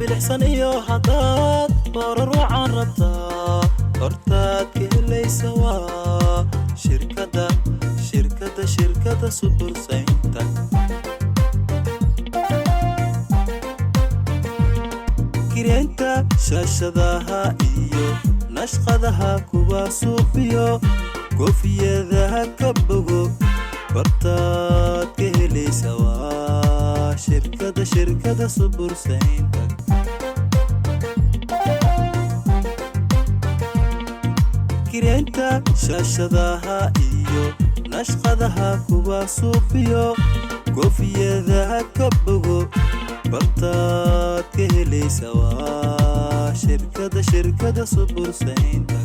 bilicsan iyo hadaad barar wacan rabtaa hortaad ka helaysa waa shirkadda subursaynta kireenta shaashadaha iyo nashqadaha kuwa suufiyo koofiyadaha ka bogo hortaad ka helaysa waa shirkadda subursaynta kireenta shaashadaha iyo nashqadaha kuwa suufiyo koofiyadaha ka bogo hortaad ka helaysa waa shirkadda subursaynta